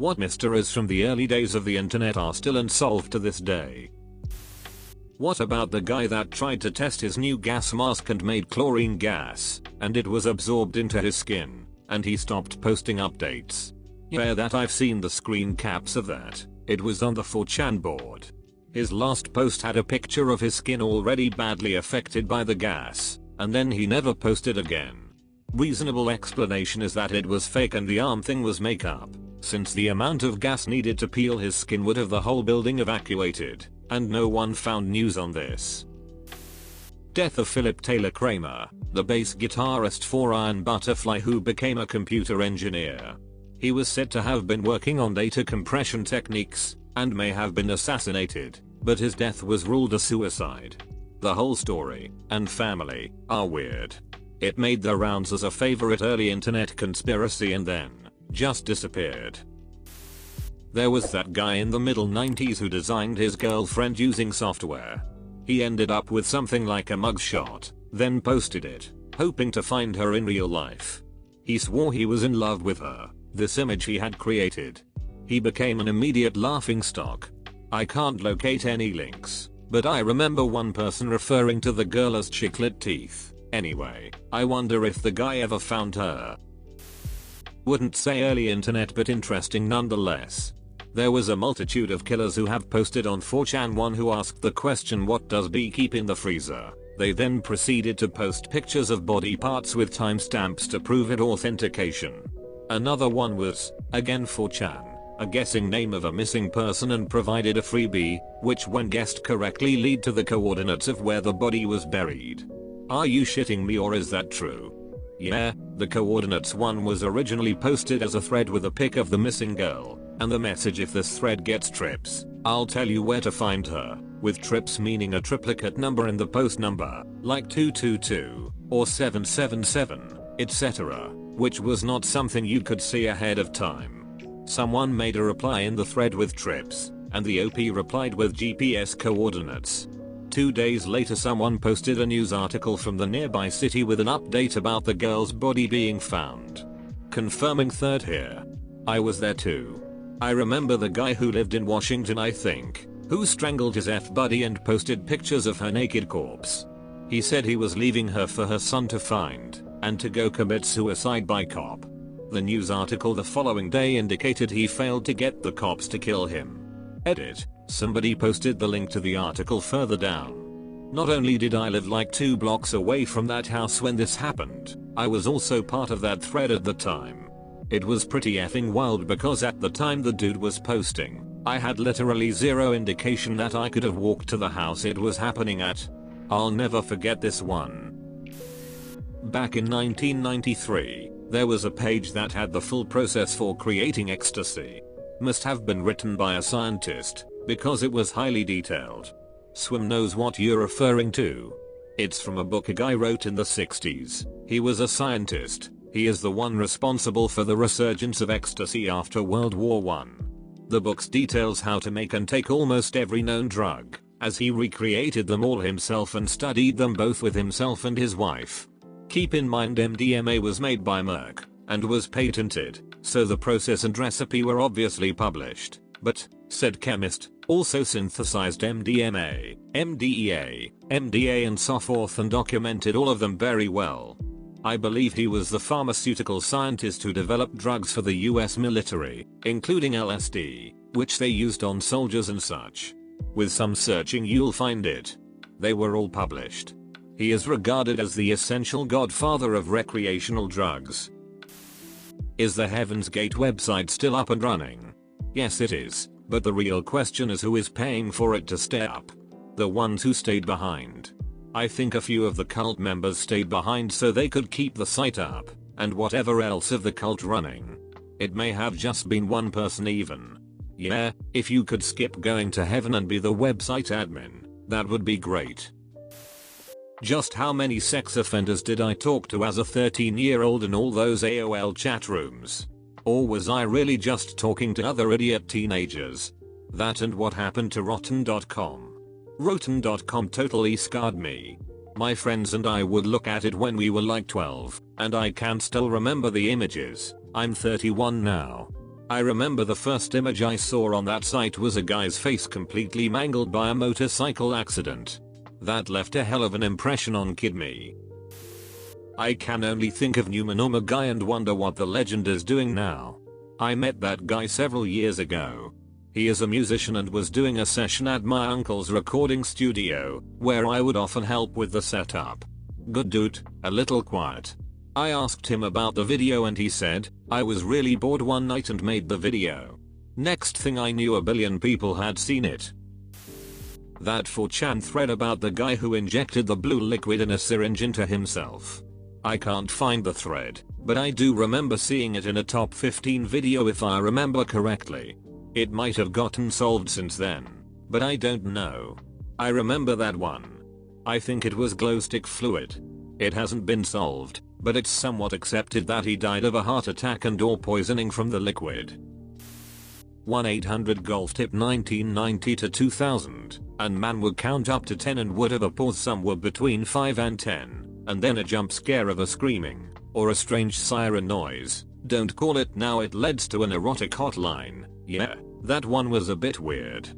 What mysteries from the early days of the internet are still unsolved to this day? What about the guy that tried to test his new gas mask and made chlorine gas, and it was absorbed into his skin, and he stopped posting updates? Yeah, that I've seen the screen caps of that. It was on the 4chan board. His last post had a picture of his skin already badly affected by the gas, and then he never posted again. Reasonable explanation is that it was fake and the arm thing was makeup, since the amount of gas needed to peel his skin would have the whole building evacuated, and no one found news on this. Death of Philip Taylor Kramer, the bass guitarist for Iron Butterfly who became a computer engineer. He was said to have been working on data compression techniques, and may have been assassinated, but his death was ruled a suicide. The whole story, and family, are weird. It made the rounds as a favorite early internet conspiracy and then just disappeared. There was that guy in the middle 90s who designed his girlfriend using software. He ended up with something like a mugshot, then posted it, hoping to find her in real life. He swore he was in love with her, this image he had created. He became an immediate laughingstock. I can't locate any links, but I remember one person referring to the girl as chiclet teeth. Anyway, I wonder if the guy ever found her. Wouldn't say early internet but interesting nonetheless. There was a multitude of killers who have posted on 4chan. One who asked the question, what does B keep in the freezer? They then proceeded to post pictures of body parts with timestamps to prove it authentication. Another one was, again 4chan, a guessing name of a missing person and provided a freebie, which when guessed correctly lead to the coordinates of where the body was buried. Are you shitting me or is that true? Yeah, the coordinates one was originally posted as a thread with a pic of the missing girl, and the message, if this thread gets trips, I'll tell you where to find her, with trips meaning a triplicate number in the post number, like 222, or 777, etc., which was not something you could see ahead of time. Someone made a reply in the thread with trips, and the OP replied with GPS coordinates. 2 days later someone posted a news article from the nearby city with an update about the girl's body being found. Confirming third here. I was there too. I remember the guy who lived in Washington, I think, who strangled his F-buddy and posted pictures of her naked corpse. He said he was leaving her for her son to find, and to go commit suicide by cop. The news article the following day indicated he failed to get the cops to kill him. Edit. Somebody posted the link to the article further down. Not only did I live like 2 blocks away from that house when this happened, I was also part of that thread at the time. It was pretty effing wild because at the time the dude was posting, I had literally zero indication that I could have walked to the house it was happening at. I'll never forget this one. Back in 1993, there was a page that had the full process for creating ecstasy. Must have been written by a scientist, because it was highly detailed. Swim knows what you're referring to. It's from a book a guy wrote in the 60s. He was a scientist. He is the one responsible for the resurgence of ecstasy after World War I. The book details how to make and take almost every known drug, as he recreated them all himself and studied them both with himself and his wife. Keep in mind MDMA was made by Merck, and was patented, so the process and recipe were obviously published, but, said chemist, also synthesized MDMA, MDEA, MDA and so forth and documented all of them very well. I believe he was the pharmaceutical scientist who developed drugs for the US military, including LSD, which they used on soldiers and such. With some searching you'll find it. They were all published. He is regarded as the essential godfather of recreational drugs. Is the Heaven's Gate website still up and running? Yes it is, but the real question is who is paying for it to stay up? The ones who stayed behind. I think a few of the cult members stayed behind so they could keep the site up, and whatever else of the cult running. It may have just been one person even. Yeah, if you could skip going to heaven and be the website admin, that would be great. Just how many sex offenders did I talk to as a 13-year-old in all those AOL chat rooms? Or was I really just talking to other idiot teenagers? That and what happened to Rotten.com. Rotten.com totally scarred me. My friends and I would look at it when we were like 12, and I can still remember the images. I'm 31 now. I remember the first image I saw on that site was a guy's face completely mangled by a motorcycle accident. That left a hell of an impression on Kid Me. I can only think of Numanoma guy and wonder what the legend is doing now. I met that guy several years ago. He is a musician and was doing a session at my uncle's recording studio, where I would often help with the setup. Good dude, a little quiet. I asked him about the video and he said, I was really bored one night and made the video. Next thing I knew, a billion people had seen it. That 4chan thread about the guy who injected the blue liquid in a syringe into himself. I can't find the thread, but I do remember seeing it in a top 15 video if I remember correctly. It might have gotten solved since then, but I don't know. I remember that one. I think it was glow stick fluid. It hasn't been solved, but it's somewhat accepted that he died of a heart attack and or poisoning from the liquid. 1-800 golf tip 1990 to 2000, and man would count up to 10 and would have a pause somewhere between 5 and 10, and then a jump scare of a screaming, or a strange siren noise. Don't call it now, it leads to an erotic hotline. Yeah, that one was a bit weird.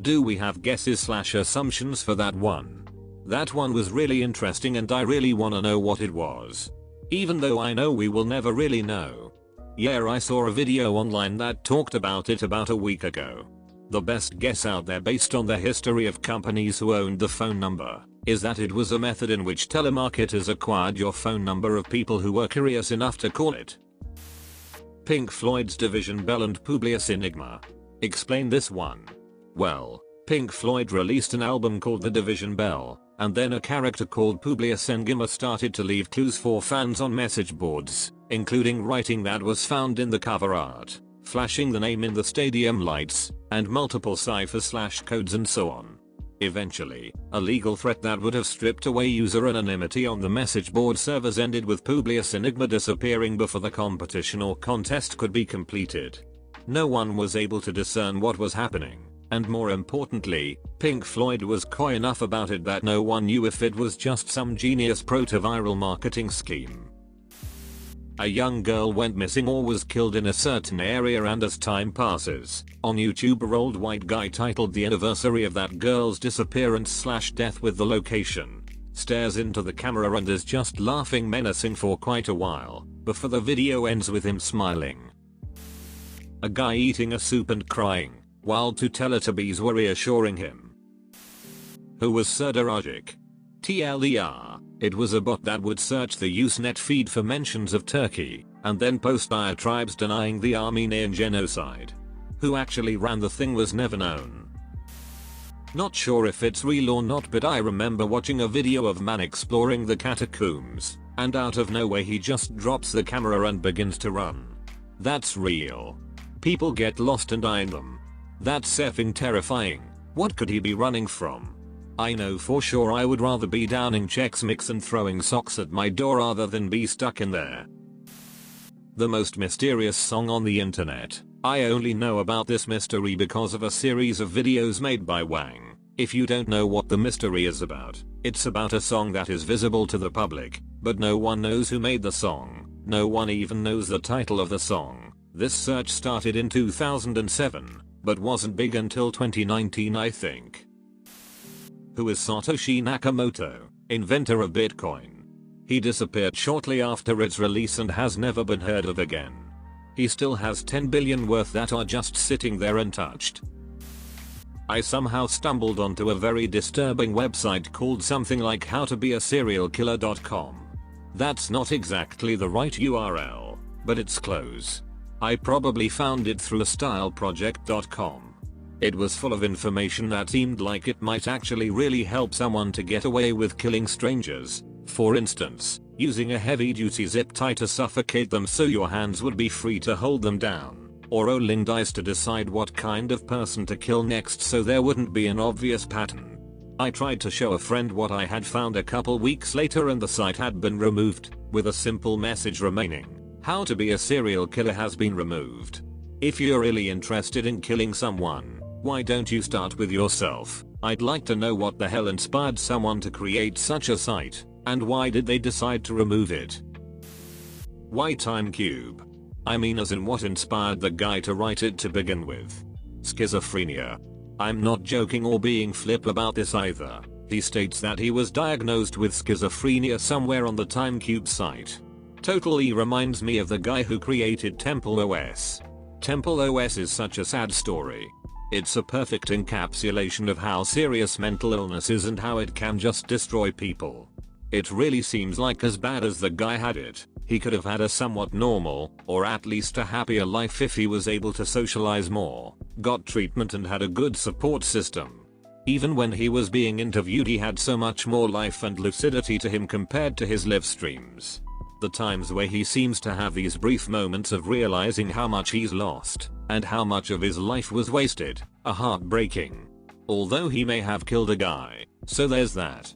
Do we have guesses / assumptions for that one? That one was really interesting and I really wanna know what it was. Even though I know we will never really know. Yeah, I saw a video online that talked about it about a week ago. The best guess out there based on the history of companies who owned the phone number is that it was a method in which telemarketers acquired your phone number of people who were curious enough to call it. Pink Floyd's Division Bell and Publius Enigma. Explain this one. Well, Pink Floyd released an album called The Division Bell, and then a character called Publius Enigma started to leave clues for fans on message boards, including writing that was found in the cover art, flashing the name in the stadium lights, and multiple ciphers / codes and so on. Eventually, a legal threat that would have stripped away user anonymity on the message board servers ended with Publius Enigma disappearing before the competition or contest could be completed. No one was able to discern what was happening, and more importantly, Pink Floyd was coy enough about it that no one knew if it was just some genius proto-viral marketing scheme. A young girl went missing or was killed in a certain area, and as time passes, on YouTube an old white guy titled The Anniversary of That Girl's Disappearance / Death with the location, stares into the camera and is just laughing menacing for quite a while, before the video ends with him smiling. A guy eating a soup and crying, while two Teletubbies were reassuring him. Who was Serdaragic? TLDR, it was a bot that would search the Usenet feed for mentions of Turkey, and then post diatribes denying the Armenian genocide. Who actually ran the thing was never known. Not sure if it's real or not, but I remember watching a video of man exploring the catacombs, and out of nowhere he just drops the camera and begins to run. That's real. People get lost and die in them. That's effing terrifying. What could he be running from? I know for sure I would rather be downing Chex Mix and throwing socks at my door rather than be stuck in there. The most mysterious song on the internet. I only know about this mystery because of a series of videos made by Wang. If you don't know what the mystery is about, it's about a song that is visible to the public, but no one knows who made the song. No one even knows the title of the song. This search started in 2007, but wasn't big until 2019, I think. Who is Satoshi Nakamoto, inventor of Bitcoin? He disappeared shortly after its release and has never been heard of again. He still has 10 billion worth that are just sitting there untouched. I somehow stumbled onto a very disturbing website called something like howtobeaserialkiller.com. That's not exactly the right URL, but it's close. I probably found it through styleproject.com. It was full of information that seemed like it might actually really help someone to get away with killing strangers. For instance, using a heavy-duty zip tie to suffocate them so your hands would be free to hold them down, or rolling dice to decide what kind of person to kill next so there wouldn't be an obvious pattern. I tried to show a friend what I had found a couple weeks later and the site had been removed, with a simple message remaining. How to be a serial killer has been removed. If you're really interested in killing someone, why don't you start with yourself? I'd like to know what the hell inspired someone to create such a site, and why did they decide to remove it? Why Time Cube? I mean as in what inspired the guy to write it to begin with. Schizophrenia. I'm not joking or being flip about this either. He states that he was diagnosed with schizophrenia somewhere on the TimeCube site. Totally reminds me of the guy who created Temple OS. Temple OS is such a sad story. It's a perfect encapsulation of how serious mental illness is and how it can just destroy people. It really seems like as bad as the guy had it, he could have had a somewhat normal, or at least a happier life if he was able to socialize more, got treatment and had a good support system. Even when he was being interviewed he had so much more life and lucidity to him compared to his live streams. The times where he seems to have these brief moments of realizing how much he's lost, and how much of his life was wasted, are heartbreaking. Although he may have killed a guy, so there's that.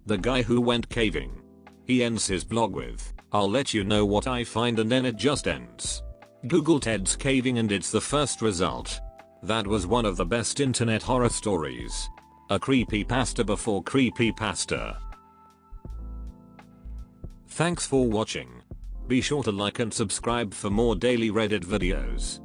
The guy who went caving. He ends his blog with, "I'll let you know what I find," and then it just ends. Google Ted's caving and it's the first result. That was one of the best internet horror stories. A creepypasta before creepypasta. Thanks for watching. Be sure to like and subscribe for more daily Reddit videos.